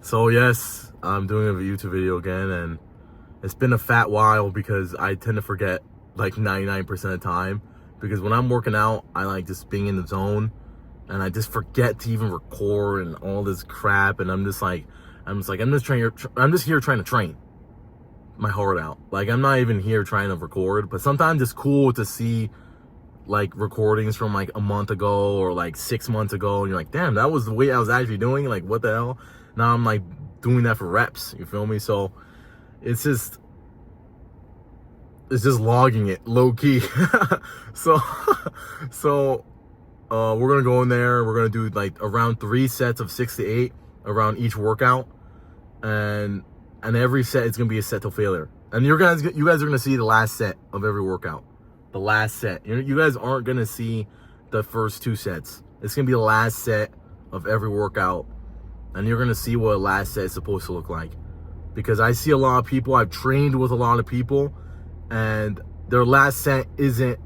So yes, I'm doing a YouTube video again, and it's been a fat while because I tend to forget like 99% of the time, because when I'm working out, I like just being in the zone and I just forget to even record and all this crap, and I'm just here trying to train my heart out. Like, I'm not even here trying to record, but sometimes it's cool to see like recordings from like a month ago or like 6 months ago, and you're like, damn, that was the way I was actually doing. Like, what the hell? Now I'm like doing that for reps, you feel me? So it's just logging it low key. so we're gonna go in there, we're gonna do like around 3 sets of 6 to 8 around each workout, and every set is gonna be a set to failure. And you guys are gonna see the last set of every workout. The last set. You guys aren't gonna see the first 2 sets. It's gonna be the last set of every workout, and you're gonna see what a last set is supposed to look like. Because I see a lot of people, I've trained with a lot of people, and their last set isn't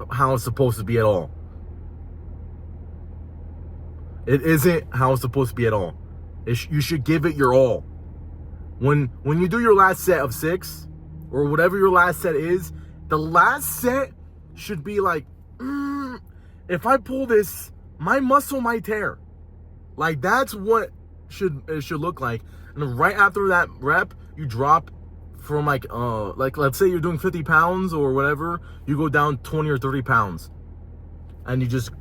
how it's supposed to be at all. It isn't how it's supposed to be at all. You should give it your all. When you do your last set of 6, or whatever your last set is, the last set should be like, if I pull this, my muscle might tear. Like, that's what it should look like. And then right after that rep, you drop from like let's say you're doing 50 pounds or whatever, you go down 20 or 30 pounds. And you just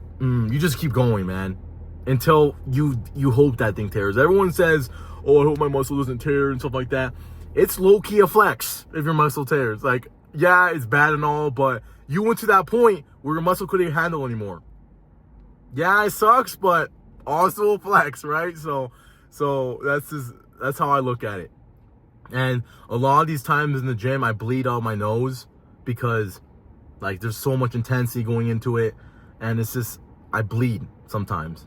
keep going, man, until you hope that thing tears. Everyone says, oh, I hope my muscle doesn't tear and stuff like that. It's low-key a flex if your muscle tears. Like, yeah, it's bad and all, but you went to that point where your muscle couldn't handle anymore. Yeah, it sucks, but also a flex, right? So that's how I look at it. And a lot of these times in the gym, I bleed out my nose because like there's so much intensity going into it, and it's just, I bleed sometimes.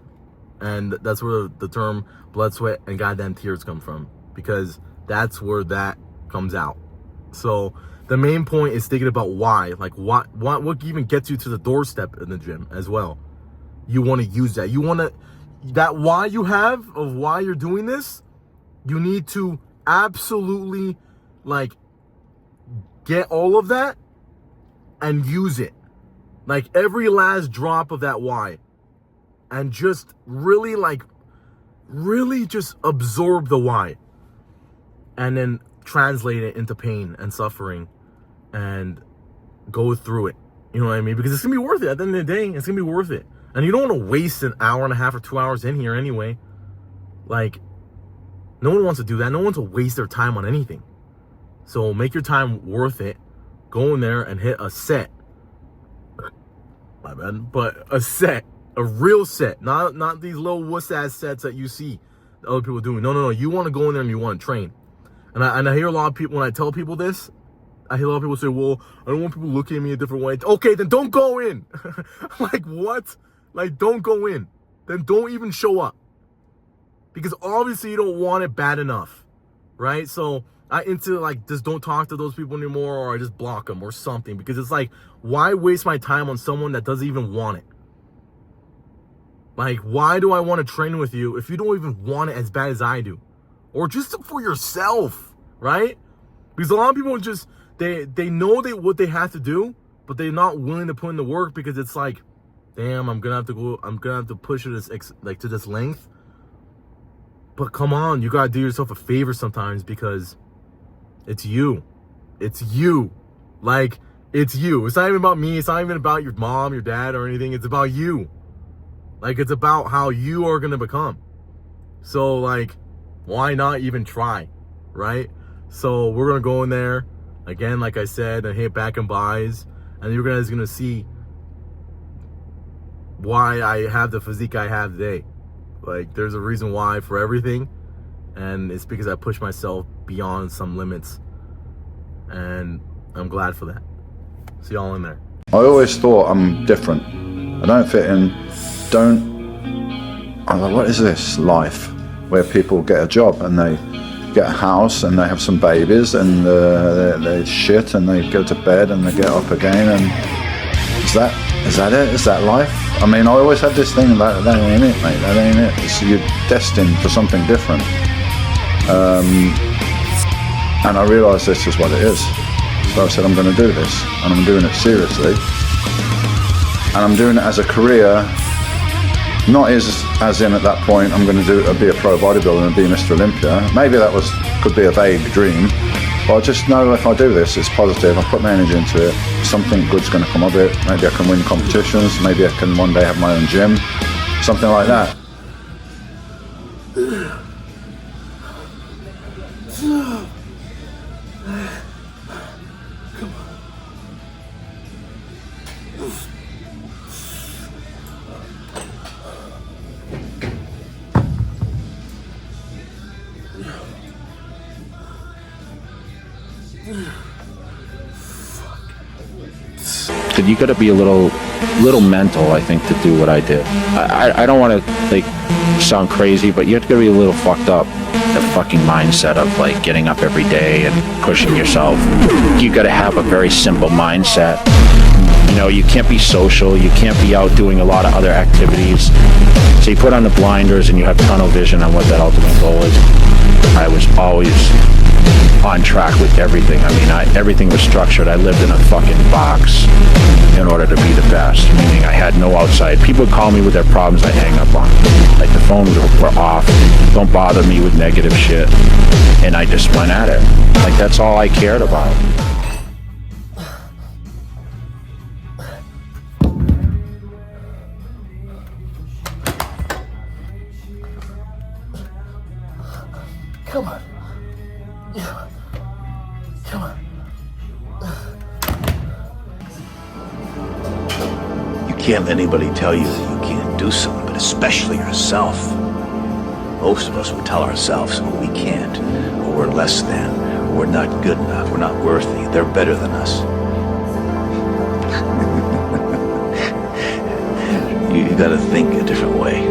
And that's where the term blood, sweat, and goddamn tears come from, because that's where that comes out. So the main point is thinking about why. Like, what even gets you to the doorstep in the gym as well. You want to use that. You want to, that why you have of why you're doing this, you need to absolutely like get all of that and use it. Like every last drop of that why. And just really just absorb the why. And then translate it into pain and suffering and go through it. You know what I mean? Because it's gonna be worth it. At the end of the day, it's gonna be worth it. And you don't want to waste an hour and a half or 2 hours in here anyway. Like, no one wants to do that. No one wants to waste their time on anything. So make your time worth it. Go in there and hit a set. My bad. But a set. A real set. Not these little wuss-ass sets that you see other people doing. No. You want to go in there and you want to train. And I hear a lot of people, when I tell people this, I hear a lot of people say, well, I don't want people looking at me a different way. Okay, then don't go in. Like, what? Like, don't go in. Then don't even show up. Because obviously you don't want it bad enough, right? So I just don't talk to those people anymore, or I just block them or something. Because it's like, why waste my time on someone that doesn't even want it? Like, why do I want to train with you if you don't even want it as bad as I do? Or just for yourself, right? Because a lot of people just, they know what they have to do, but they're not willing to put in the work, because it's like, damn, I'm gonna have to push it to this length. But come on, you gotta do yourself a favor sometimes, because it's you. It's you. Like, it's you. It's not even about me. It's not even about your mom, your dad, or anything. It's about you. Like, it's about how you are gonna become. So, like, why not even try, right? So we're gonna go in there again, like I said, and hit back and buys, and you're guys gonna see why I have the physique I have today. Like, there's a reason why for everything, and it's because I pushed myself beyond some limits, and I'm glad for that. See y'all in there. I always thought I'm different. I don't fit in. I'm like, what is this life where people get a job and they get a house and they have some babies and they shit and they go to bed and they get up again, and is that it? Is that life? I mean, I always had this thing about that ain't it, mate. That ain't it. You're destined for something different. And I realised this is what it is. So I said, I'm going to do this, and I'm doing it seriously. And I'm doing it as a career, not as in at that point I'm going to be a pro bodybuilder and be Mr. Olympia. Maybe that could be a vague dream, but I just know if I do this, it's positive. I put my energy into it. Something good's going to come of it. Maybe I can win competitions. Maybe I can one day have my own gym, something like that. You got to be a little mental, I think, to do what I did. I don't want to sound crazy, but you have to be a little fucked up. The fucking mindset of getting up every day and pushing yourself. You got to have a very simple mindset. You know, you can't be social. You can't be out doing a lot of other activities. So you put on the blinders and you have tunnel vision on what that ultimate goal is. I was always on track with everything. I mean, everything was structured. I lived in a fucking box in order to be the best, meaning I had no outside. People would call me with their problems, I'd hang up on. The phones were off. Don't bother me with negative shit. And I just went at it. That's all I cared about. Come on. Come on. You can't let anybody tell you that you can't do something, but especially yourself. Most of us will tell ourselves we can't, or we're less than, or we're not good enough, we're not worthy, they're better than us. You gotta think a different way.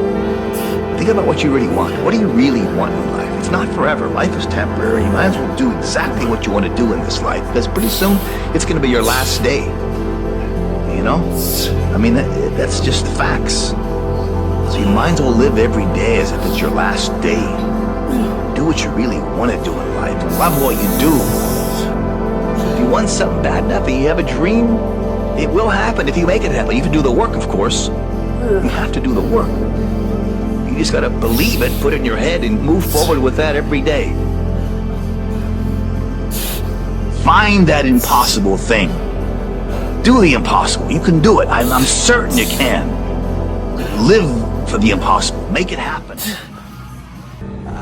Think about what you really want. What do you really want in life? It's not forever. Life is temporary. You might as well do exactly what you want to do in this life, because pretty soon it's going to be your last day. You know? I mean, that's just facts. So you might as well live every day as if it's your last day. Do what you really want to do in life. Love what you do. If you want something bad enough and you have a dream, it will happen if you make it happen. You have to do the work, of course. You have to do the work. You just gotta believe it, put it in your head, and move forward with that every day. Find that impossible thing. Do the impossible. You can do it. I'm certain you can. Live for the impossible. Make it happen.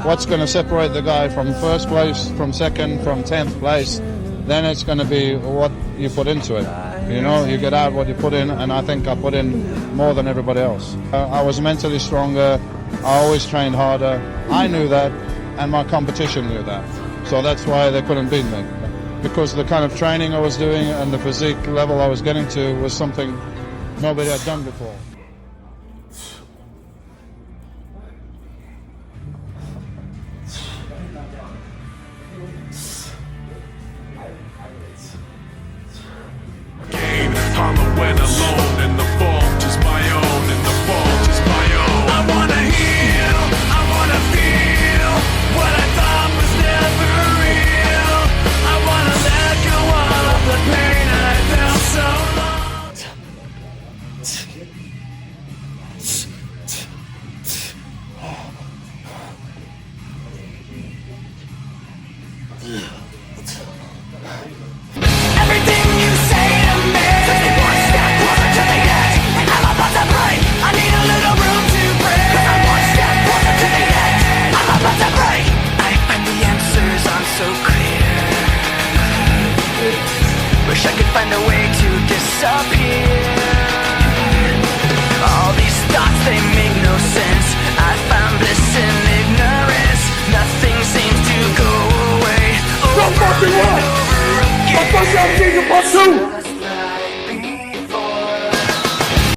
What's going to separate the guy from first place, from second, from 10th place? Then it's going to be what you put into it. You know, you get out what you put in, and I think I put in more than everybody else. I was mentally stronger. I always trained harder. I knew that, and my competition knew that. So that's why they couldn't beat me. Because the kind of training I was doing and the physique level I was getting to was something nobody had done before. When alone and the fault is my own, and the fault is my own. I wanna heal, I wanna feel what I thought was never real. I wanna let go all of the pain I felt so long. Everything you say to me, one step closer to the edge. I'm about to break. I need a little room to breathe. I'm one step closer to the edge. I'm about to break. I find the answers aren't so clear. Wish I could find a way to disappear.